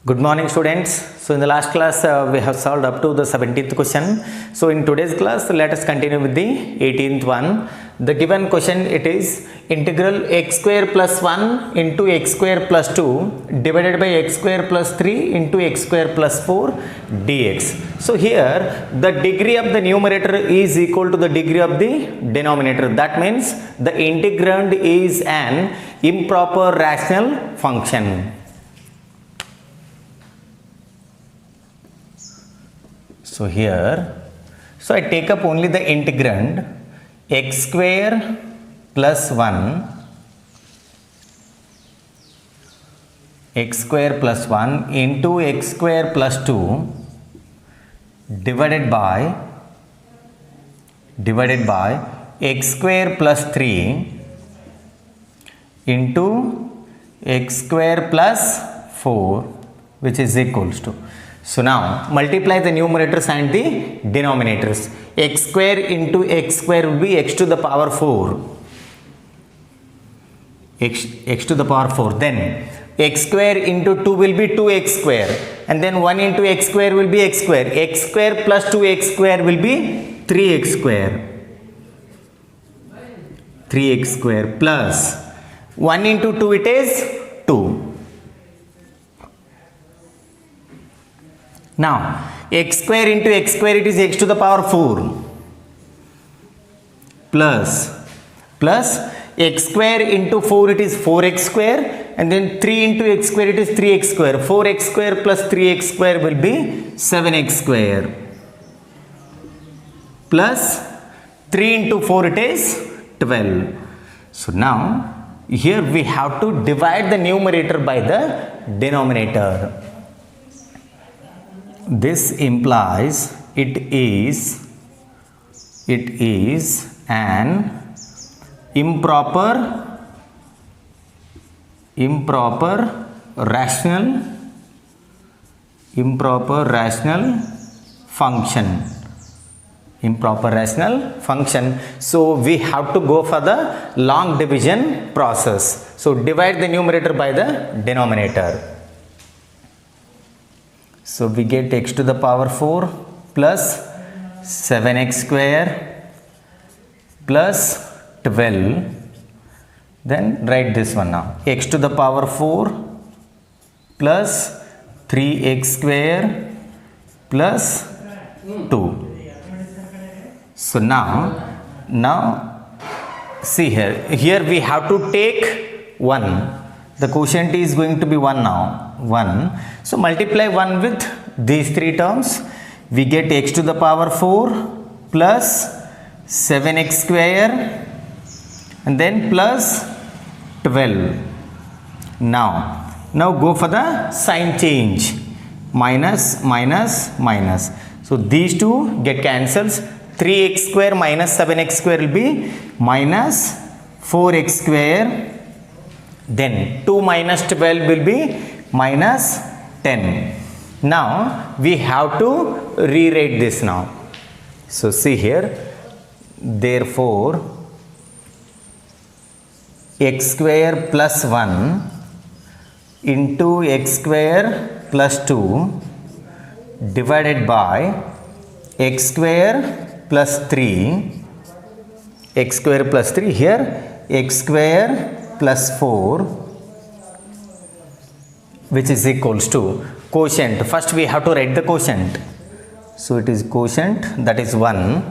Good morning students. So in the last class we have solved up to the 17th question. So in today's class let us continue with the 18th one. The given question it is integral x square plus 1 into x square plus 2 divided by x square plus 3 into x square plus 4 dx. So here the degree of the numerator is equal to the degree of the denominator. That means the integrand is an improper rational function. So here, I take up only the integrand x square plus 1 x square plus 1 into x square plus 2 divided by x square plus 3 into x square plus 4 which is equals to. So now multiply the numerators and the denominators. X square into x square will be x to the power 4. X to the power 4. Then x square into 2 will be 2x square. And then 1 into x square will be x square. X square plus 2x square will be 3x square. 3x square plus 1 into 2 it is 2. Now x square into x square it is x to the power 4 plus x square into 4 it is 4x square, and then 3 into x square it is 3x square. 4x square plus 3x square will be 7x square plus 3 into 4 it is 12. So now here we have to divide the numerator by the denominator. This implies it is an improper rational function. So we have to go for the long division process. So divide the numerator by the denominator. So we get x to the power 4 plus 7x square plus 12. Then write this one now. X to the power 4 plus 3x square plus 2. So now see here we have to take 1. The quotient is going to be 1 now. 1. So multiply 1 with these three terms. We get x to the power 4 plus 7x square and then plus 12. Now go for the sign change. Minus. So these two get cancels. 3x square minus 7x square will be minus 4x square. Then 2 minus 12 will be minus 10. Now we have to rewrite this now. So see here, therefore x square plus 1 into x square plus 2 divided by x square plus 3 here, x square plus 4 which is equals to quotient. First we have to write the quotient. So it is quotient, that is 1.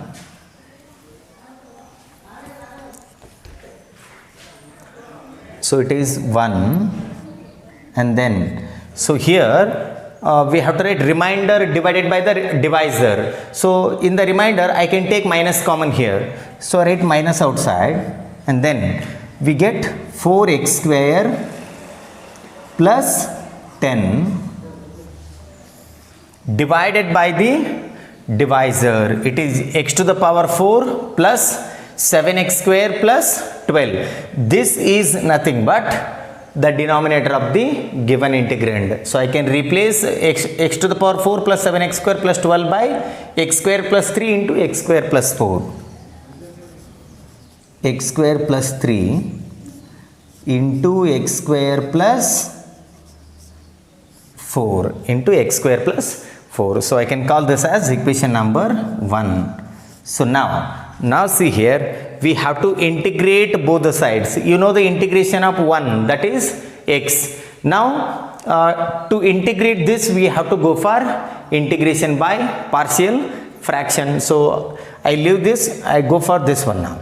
So it is 1, and then so here we have to write remainder divided by the divisor. So in the remainder I can take minus common here. So write minus outside, and then we get 4x square plus 10 divided by the divisor. It is x to the power 4 plus 7x square plus 12. This is nothing but the denominator of the given integrand. So I can replace x to the power 4 plus 7x square plus 12 by x square plus 3 into x square plus 4. X square plus 3 into x square plus 4 into x square plus 4. So I can call this as equation number 1. So now see here, we have to integrate both the sides. You know the integration of 1, that is x. Now to integrate this, we have to go for integration by partial fraction. So I leave this, I go for this one now.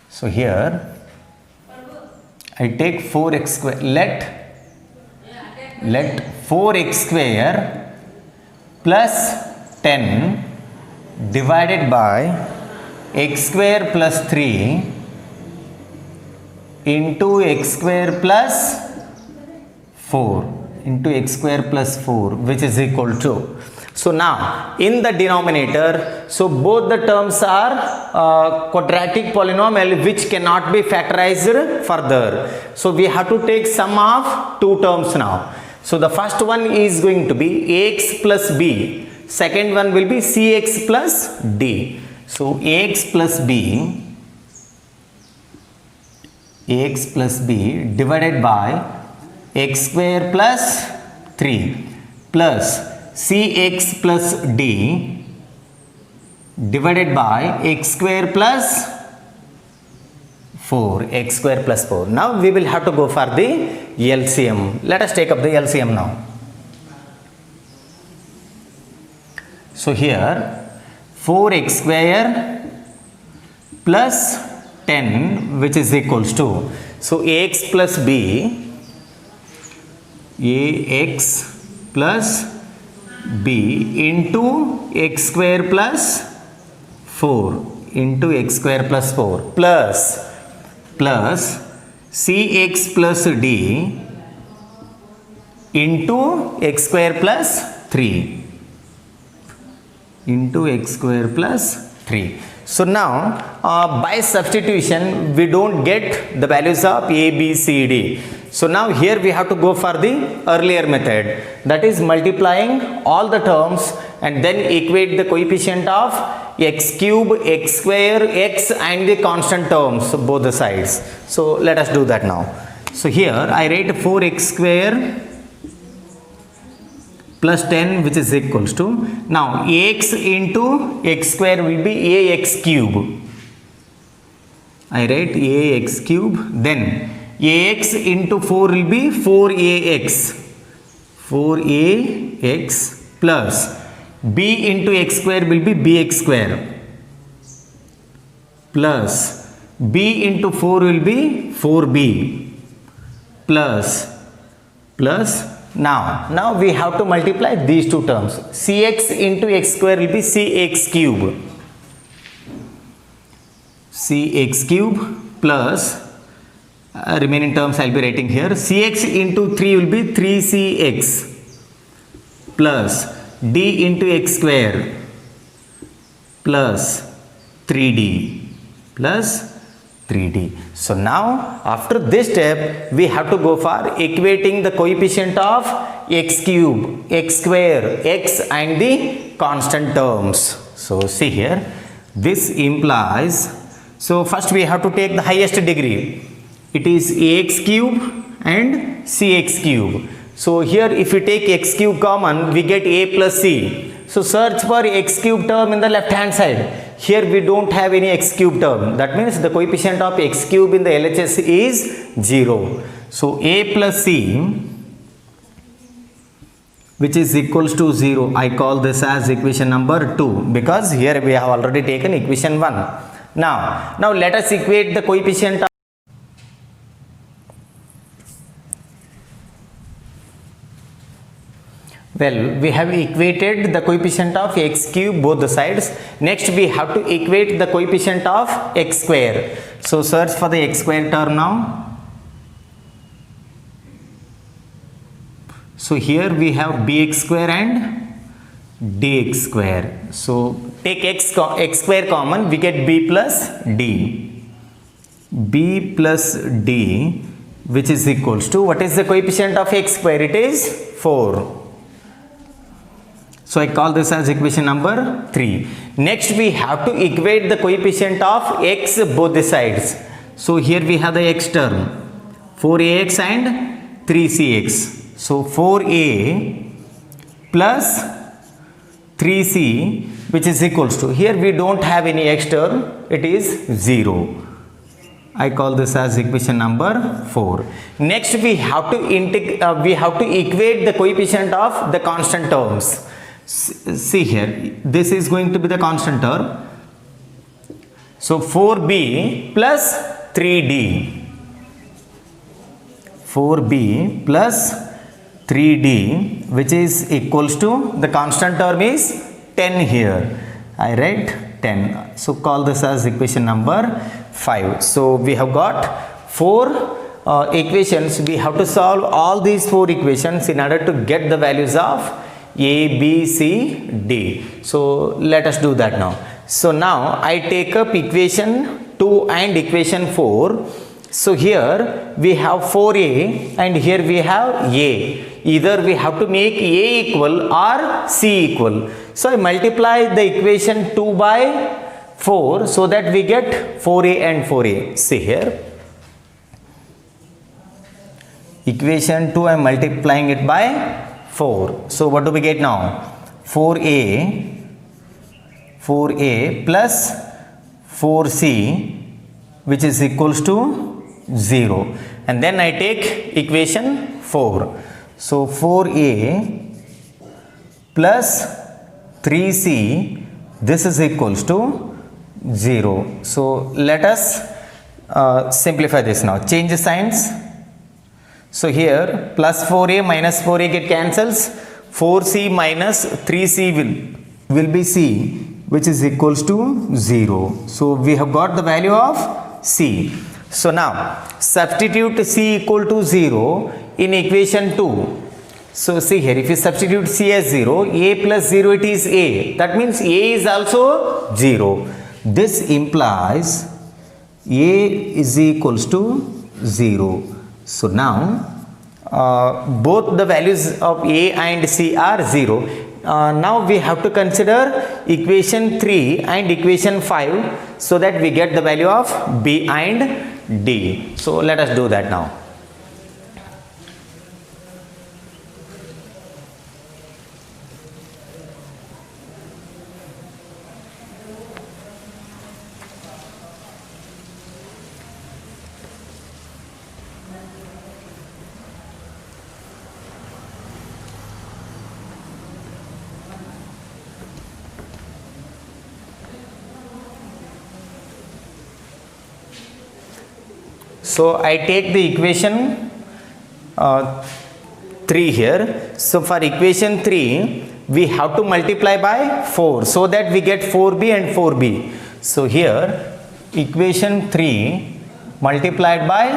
So here I take 4x square, let 4x square plus 10 divided by x square plus 3 into x square plus 4 into x square plus 4, which is equal to, so now in the denominator, so both the terms are quadratic polynomial which cannot be factorized further. So we have to take sum of two terms now. So the first one is going to be ax plus b, second one will be cx plus d. So ax plus b divided by x square plus 3 plus cx plus d divided by x square plus 4, x square plus 4. Now we will have to go for the LCM. Let us take up the LCM now. So here 4x square plus 10, which is equals to, so ax plus b, ax plus b into x square plus 4 into x square plus 4 plus cx plus d into x square plus 3 into x square plus 3. So now by substitution we don't get the values of a, b, c, d. So now here we have to go for the earlier method, that is multiplying all the terms and then equate the coefficient of x cube, x square, x and the constant terms both the sides. So let us do that now. So here I write 4x square plus 10, which is equals to, now ax into x square will be ax cube. I write ax cube, then ax into 4 will be 4ax plus b into x square will be bx square plus b into 4 will be 4b plus now we have to multiply these two terms. Cx into x square will be cx cube plus remaining terms I will be writing here. Cx into 3 will be 3cx plus d into x square plus 3d. So now after this step we have to go for equating the coefficient of x cube, x square, x and the constant terms. So see here, this implies, so first we have to take the highest degree, it is ax cube and cx cube. So here if we take x cube common, we get a plus c. So search for x cube term in the left hand side. Here we don't have any x cube term. That means the coefficient of x cube in the LHS is 0. So a plus c, which is equals to 0. I call this as equation number 2 because here we have already taken equation 1. Now let us equate the coefficient of, well, we have equated the coefficient of x cube both the sides. Next we have to equate the coefficient of x square. So search for the x square term now. So here we have bx square and dx square. So take x square common, we get b plus d. b plus d, which is equals to, what is the coefficient of x square? It is 4. So I call this as equation number 3. Next we have to equate the coefficient of x both the sides. So here we have the x term 4ax and 3cx. So 4a plus 3c, which is equals to, here we don't have any x term, it is 0. I call this as equation number 4. Next we have to equate the coefficient of the constant terms. See here, this is going to be the constant term. So 4b plus 3d. 4b plus 3d, which is equals to, the constant term is 10 here. I write 10. So call this as equation number 5. So we have got 4 equations. We have to solve all these 4 equations in order to get the values of a, b, c, d. So let us do that now. So now I take up equation 2 and equation 4. So here we have 4a and here we have a. Either we have to make a equal or c equal. So I multiply the equation 2 by 4 so that we get 4a and 4a. See here. Equation 2 I am multiplying it by 4. So what do we get now? 4a plus 4c, which is equals to 0. And then I take equation 4. So 4a plus 3c, this is equals to 0. So let us simplify this now. Change the signs. So here plus 4a minus 4a get cancels. 4c minus 3c will be c, which is equals to 0. So we have got the value of c. So now substitute c equal to 0 in equation 2. So see here, if you substitute c as 0, a plus 0 it is a. That means a is also 0. This implies a is equals to 0. So now both the values of a and c are 0. Now we have to consider equation 3 and equation 5 so that we get the value of b and d. So let us do that now. So I take the equation 3 here. So for equation 3, we have to multiply by 4 so that we get 4b and 4b. So here equation 3 multiplied by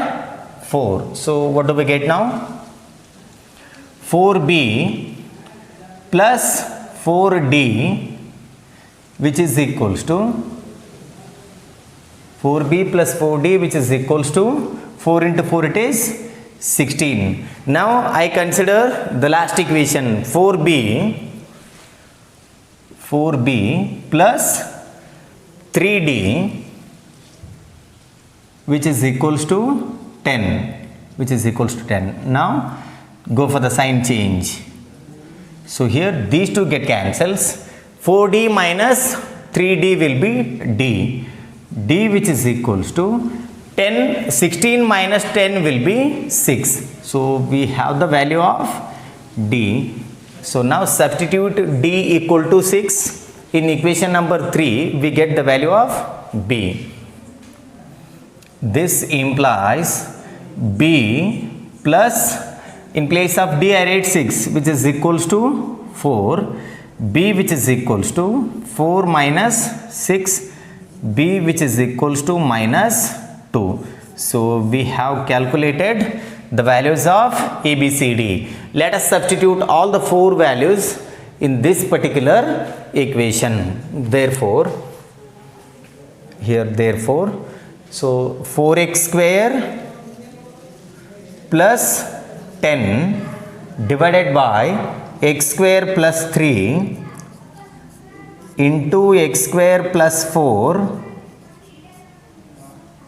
4. So what do we get now? 4b plus 4d, which is equals to 4b plus 4d, which is equals to 4 into 4 it is 16. Now I consider the last equation 4b plus 3d, which is equals to 10. Now go for the sign change. So here these two get cancels. 4d minus 3d will be d, which is equals to 16 minus 10 will be 6. So we have the value of d. So now substitute d equal to 6 in equation number 3, we get the value of b. This implies b plus, in place of d I write 6, which is equals to 4, b which is equals to 4 minus 6, b which is equals to minus 2. So we have calculated the values of a, b, c, d. Let us substitute all the 4 values in this particular equation. Therefore, so 4x square plus 10 divided by x square plus 3 into x square plus 4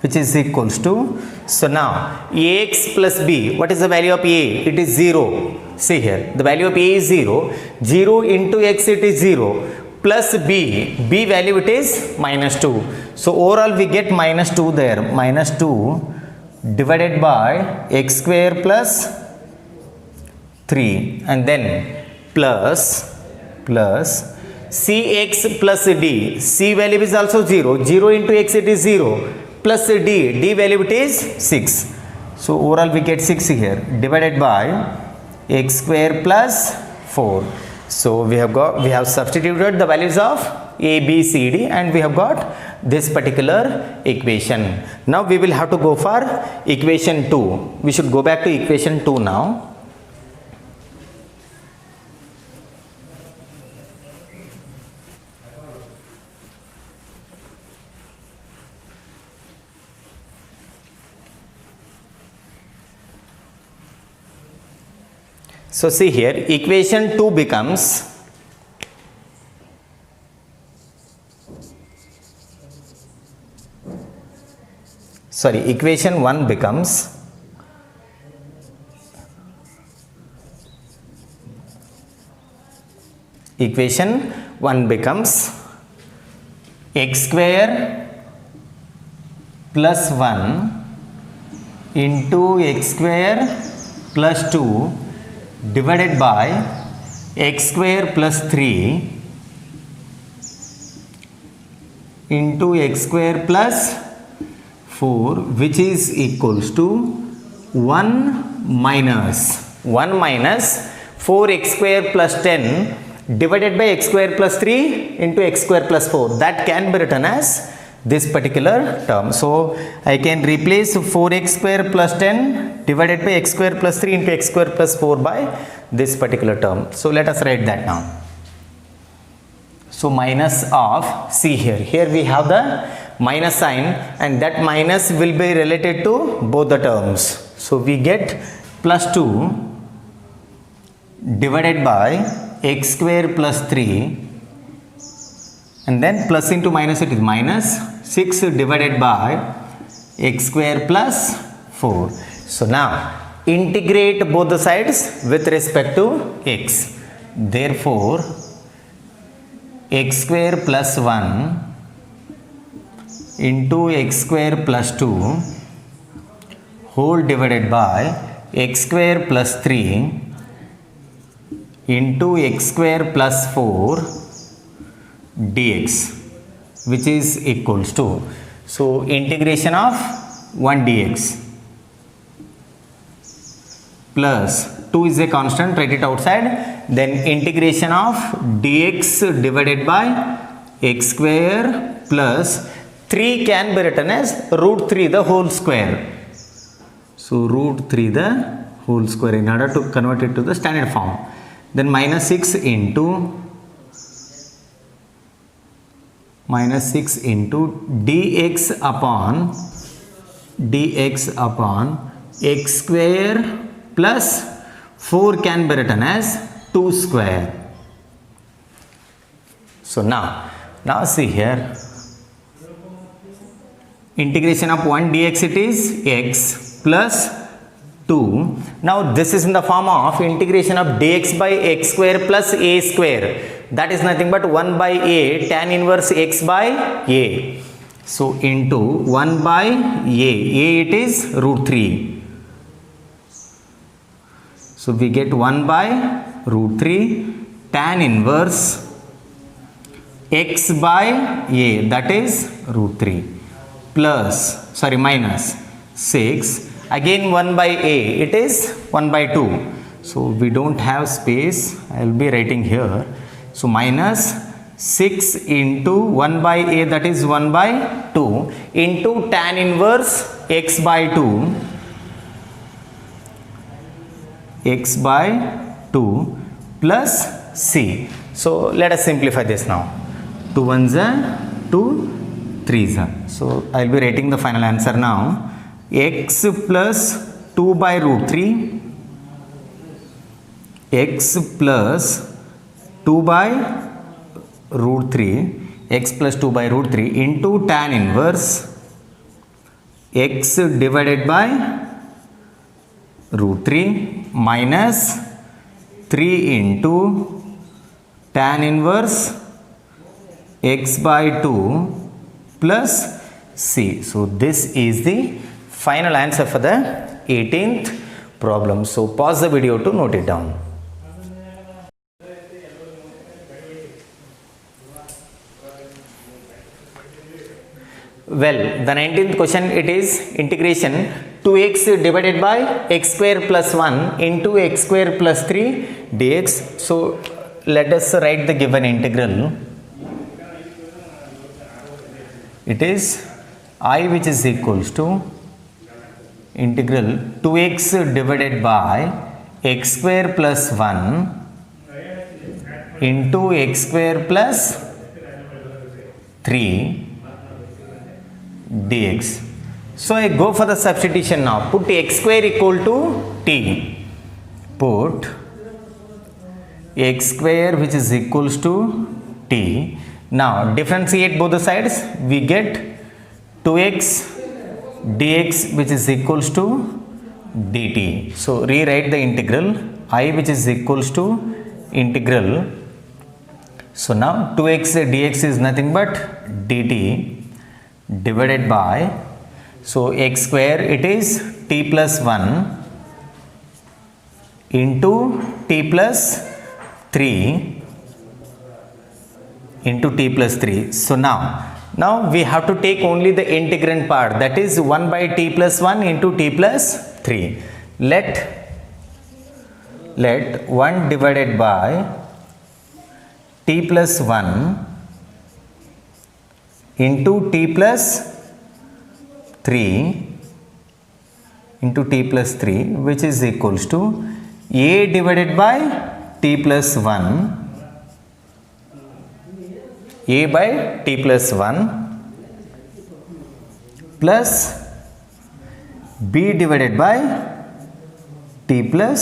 which is equals to, so now ax plus b, what is the value of a? It is 0. See here, the value of a is 0. 0 into x, it is 0, plus b value it is minus 2. So overall we get minus 2 there, minus 2 divided by x square plus 3, and then plus cx plus d. C value is also 0. 0 into x, it is 0, plus d value it is 6. So overall we get 6 here, divided by x square plus 4. So we have substituted the values of a, b, c, d, and we have got this particular equation. Now we will have to go for equation 2. We should go back to equation 2 now. So see here, equation 2 becomes equation 1 becomes x square plus 1 into x square plus 2 divided by x square plus 3 into x square plus 4, which is equals to 1 minus 4x square plus 10 divided by x square plus 3 into x square plus 4. That can be written as this particular term. So I can replace 4x square plus 10 divided by x square plus 3 into x square plus 4 by this particular term. So let us write that now. So minus of, see here we have the minus sign, and that minus will be related to both the terms. So we get plus 2 divided by x square plus 3, and then plus into minus, it is minus 6 divided by x square plus 4. So now integrate both the sides with respect to x. Therefore x square plus 1 into x square plus 2 whole divided by x square plus 3 into x square plus 4 dx, which is equals to, so integration of 1 dx plus 2 is a constant, write it outside, then integration of dx divided by x square plus 3 can be written as root 3 the whole square. So root 3 the whole square in order to convert it to the standard form. Then minus 6 into dx upon x square plus 4 can be written as 2 square. So now see here, integration of 1 dx, it is x plus 2. Now this is in the form of integration of dx by x square plus a square. That is nothing but 1 by a tan inverse x by a. So into 1 by a it is root 3. So we get 1 by root 3 tan inverse x by a, that is root 3, plus minus 6. Again 1 by a, it is 1 by 2. So we don't have space, I will be writing here. So minus 6 into 1 by a, that is 1 by 2, into tan inverse x by 2, x by 2 plus c. So let us simplify this now. 2 1s are 2 3s are. So I will be writing the final answer now. X plus 2 by root 3, x plus 2 by root 3, x plus 2 by root 3 into tan inverse x divided by root 3 minus 3 into tan inverse x by 2 plus c. So this is the final answer for the 18th problem. So pause the video to note it down. Well, the 19th question, it is integration 2x divided by x square plus 1 into x square plus 3 dx. So let us write the given integral. It is I which is equals to integral 2x divided by x square plus 1 into x square plus 3 dx. So I go for the substitution now. Put x square equal to t. Put x square which is equals to t. Now differentiate both the sides. We get 2x dx which is equals to dt. So rewrite the integral I which is equals to integral. So now 2x dx is nothing but dt divided by, so x square it is t plus 1 into t plus 3 into t plus 3. So now we have to take only the integrand part, that is 1 by t plus 1 into t plus 3. Let 1 divided by t plus 1 into t plus 3 into t plus 3 which is equals to a divided by t plus 1 a by t plus 1 plus b divided by t plus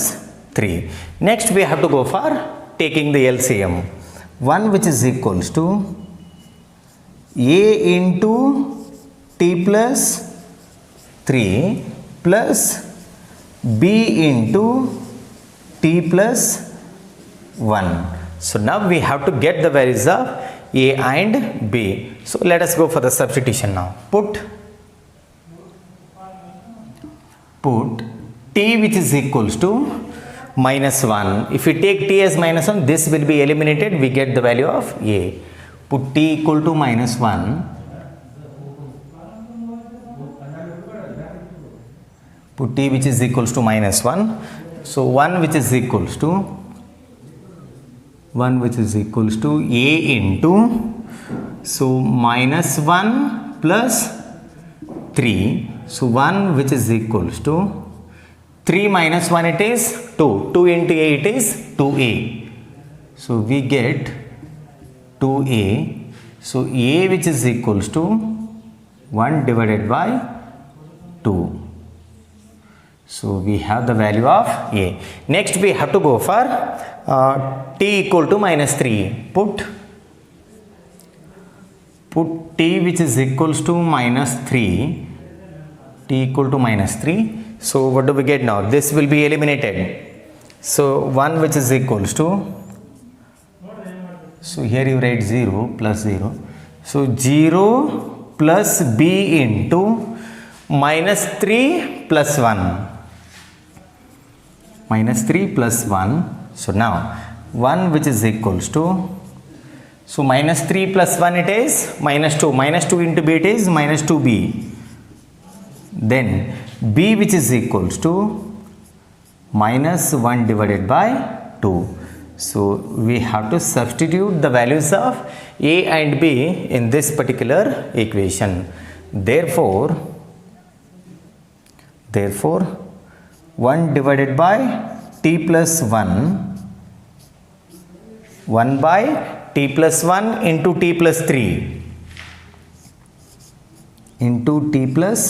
3. Next we have to go for taking the LCM. 1 which is equals to a into t plus 3 plus b into t plus 1. So now we have to get the values of a and b. So let us go for the substitution now. Put t which is equals to minus 1. If we take t as minus 1, this will be eliminated. We get the value of a. Put t equal to minus 1. Put t which is equals to minus 1. So 1 which is equals to a into, so minus 1 plus 3. So 1 which is equals to 3 minus 1 it is 2. 2 into a it is 2a. So we get 2a. So a which is equals to 1 divided by 2. So we have the value of a. Next we have to go for t equal to minus 3. Put t which is equals to minus 3. T equal to minus 3. So what do we get now? This will be eliminated. So 1 which is equals to, so here you write 0 plus 0. So 0 plus b into minus 3 plus 1. Minus 3 plus 1. So now 1 which is equals to, so minus 3 plus 1 it is minus 2. Minus 2 into b it is minus 2b. Then b which is equals to minus 1 divided by 2. So we have to substitute the values of a and b in this particular equation. Therefore 1 divided by t plus 1, 1 by t plus 1 into t plus 3 into t plus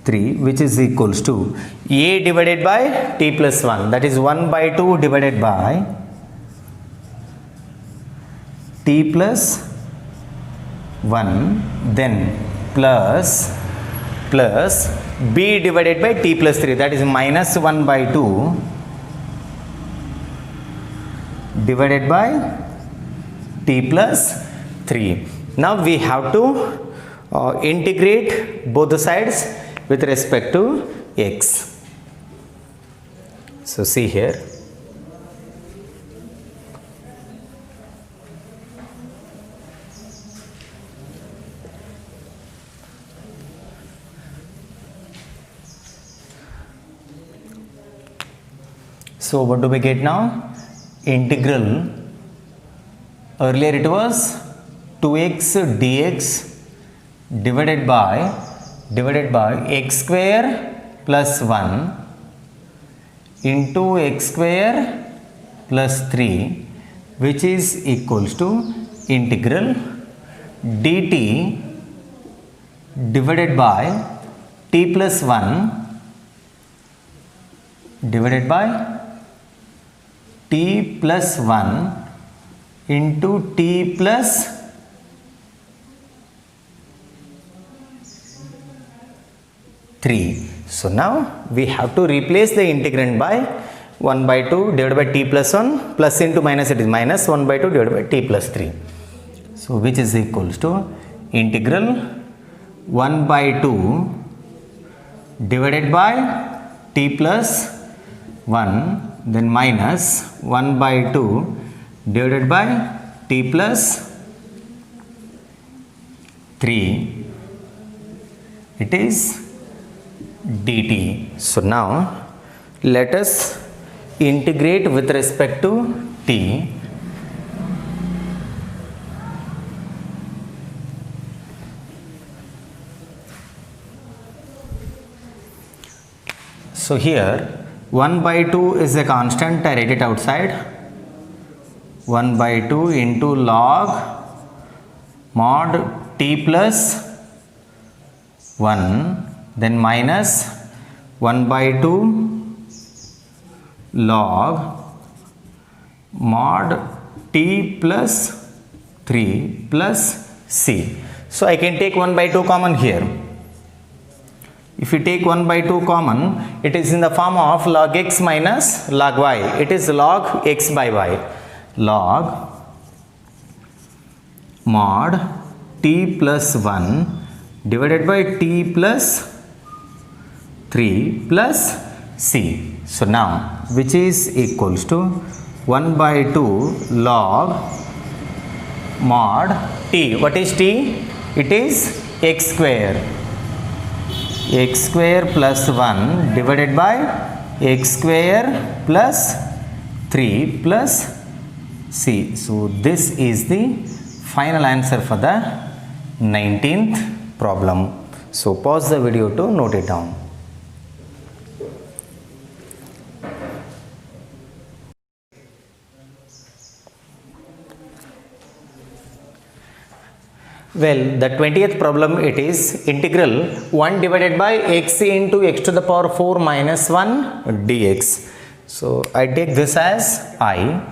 3 which is equals to a divided by t plus 1, that is 1 by 2 divided by t plus 1, then plus plus b divided by t plus 3, that is minus 1 by 2 divided by t plus 3. Now we have to integrate both the sides with respect to x. So see here. So what do we get now? Integral, earlier it was 2x dx divided by x square plus 1 into x square plus 3, which is equals to integral dt divided by t plus 1 divided by t plus 1 into t plus 3. So now we have to replace the integrand by 1 by 2 divided by t plus 1 plus into minus, it is minus 1 by 2 divided by t plus 3. So which is equals to integral 1 by 2 divided by t plus 1 then minus 1 by 2 divided by t plus 3, it is dt. So now let us integrate with respect to t. So here 1 by 2 is a constant, I write it outside. 1 by 2 into log mod t plus 1 then minus 1 by 2 log mod t plus 3 plus c. So I can take 1 by 2 common here. If you take 1 by 2 common, it is in the form of log x minus log y. It is log x by y. Log mod t plus 1 divided by t plus 3 plus c. So now which is equals to 1 by 2 log mod t. What is t? It is x square. X square plus 1 divided by x square plus 3 plus c. So this is the final answer for the 19th problem. So pause the video to note it down. Well, the 20th problem, it is integral 1 divided by x into x to the power 4 minus 1 dx. So I take this as I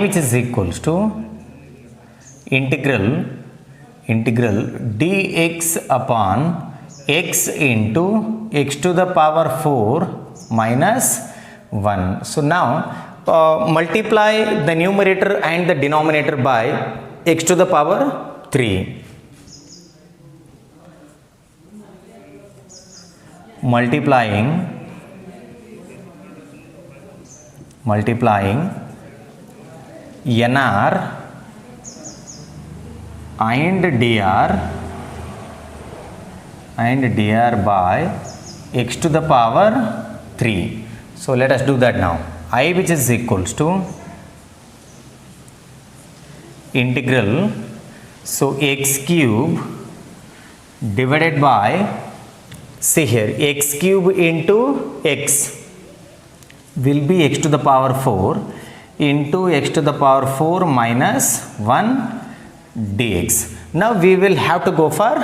which is equals to integral dx upon x into x to the power 4 minus 1. So now multiply the numerator and the denominator by x to the power 3. Multiplying nr and dr by x to the power 3. So let us do that now. I which is equals to integral, so x cube divided by, see here, x cube into x will be x to the power 4 into x to the power 4 minus 1 dx. Now we will have to go for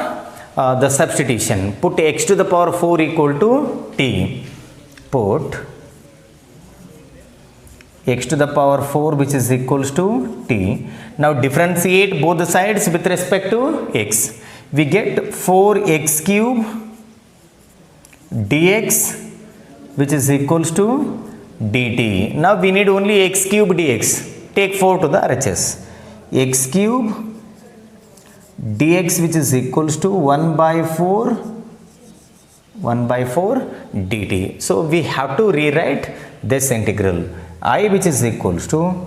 the substitution. Put x to the power 4 equal to t. Put x to the power 4 which is equals to t. Now differentiate both the sides with respect to x. We get 4x cube dx which is equals to dt. Now we need only x cube dx. Take 4 to the RHS. X cube dx which is equals to 1 by 4 dt. So we have to rewrite this integral I which is equals to,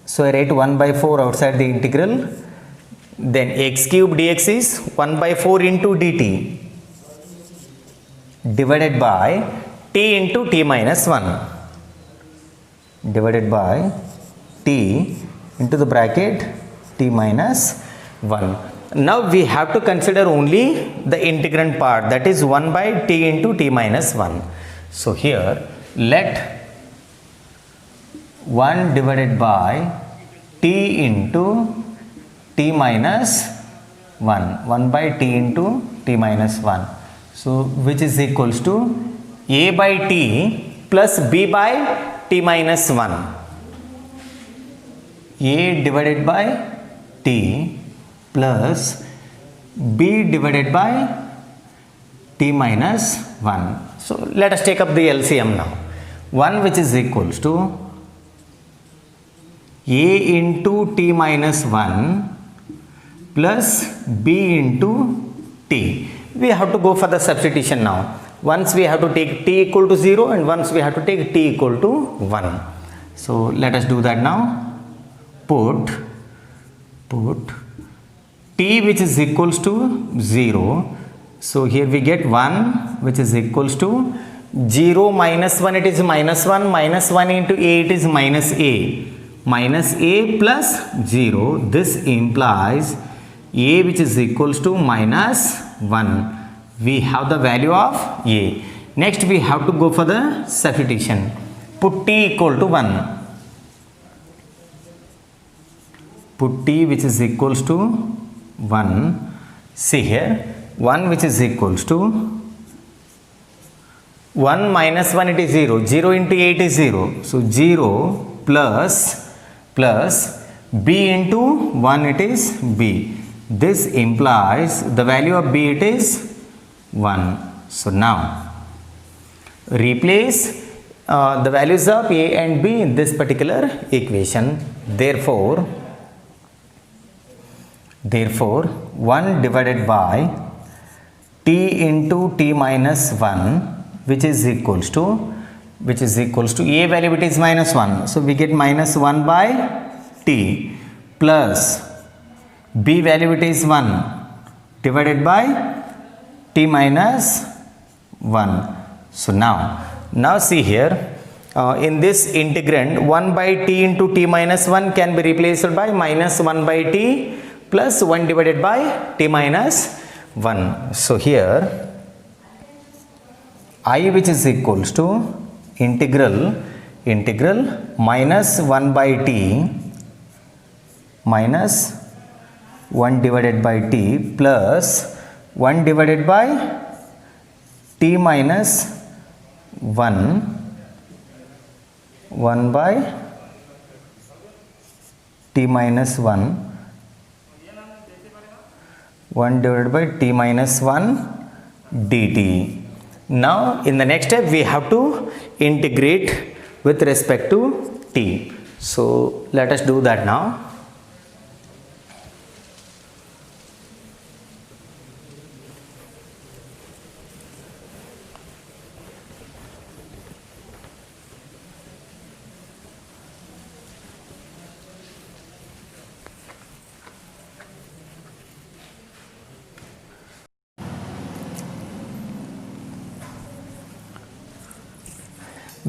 so I write 1 by 4 outside the integral, then x cube dx is 1 by 4 into dt divided by t into t minus 1 divided by t into the bracket t minus 1. Now we have to consider only the integrand part, that is 1 by t into t minus 1. So here let 1 divided by t into t minus 1 by t into t minus 1. So which is equals to a by t plus b by t minus 1. A divided by t plus b divided by t minus 1. So let us take up the LCM now. 1 which is equals to a into t minus 1 plus b into t. We have to go for the substitution now. Once we have to take t equal to 0 and once we have to take t equal to 1. So let us do that now. Put t which is equals to 0. So here we get 1 which is equals to 0 minus 1, it is minus 1, minus 1 into a, it is minus a plus 0. This implies a which is equals to minus 1. We have the value of a. Next we have to go for the substitution. Put t equal to 1. Put t which is equals to 1. See here, 1 which is equals to 1 minus 1, it is 0. 0 into 8 is 0. So 0 plus b into 1, it is b. This implies the value of b, it is 1. So now replace the values of a and b in this particular equation. Therefore 1 divided by t into t minus 1 which is equals to a value, it is minus 1. So we get minus 1 by t plus b value, it is 1 divided by t minus 1. So now see here, in this integrand 1 by t into t minus 1 can be replaced by minus 1 by t plus 1 divided by t minus 1. So here I which is equals to integral minus 1 by t minus 1 divided by t plus 1 divided by t minus 1 by t minus 1 divided by t minus 1 dt. Now in the next step we have to integrate with respect to t. So let us do that now.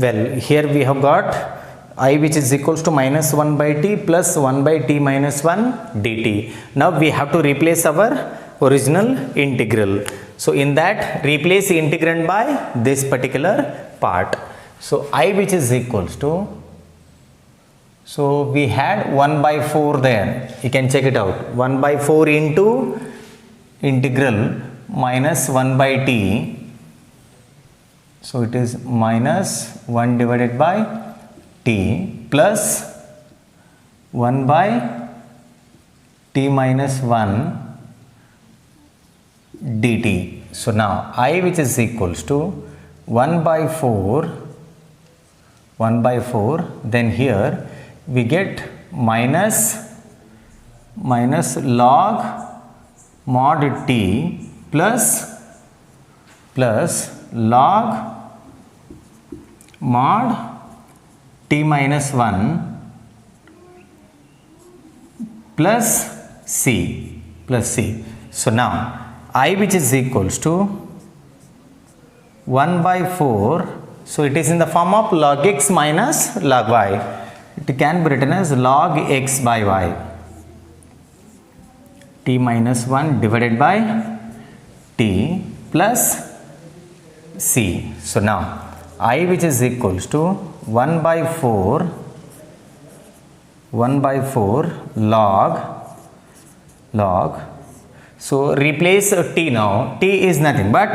Well, here we have got I which is equals to minus 1 by t plus 1 by t minus 1 dt. Now we have to replace our original integral. So in that replace the integrand by this particular part. So I which is equals to, so we had 1 by 4 there, you can check it out, 1 by 4 into integral minus 1 by t. So it is minus 1 divided by t plus 1 by t minus 1 dt. So now I, which is equals to 1 by 4, then here we get minus log mod t plus log mod t minus 1 plus c. So now I, which is equals to 1 by 4, so it is in the form of log x minus log y. It can be written as log x by y, t minus 1 divided by t plus c. So now I, which is equals to 1 by 4 log. So replace t now. T is nothing but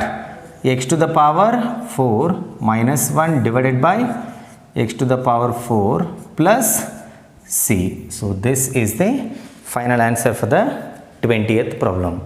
x to the power 4 minus 1 divided by x to the power 4 plus c. So this is the final answer for the 20th problem.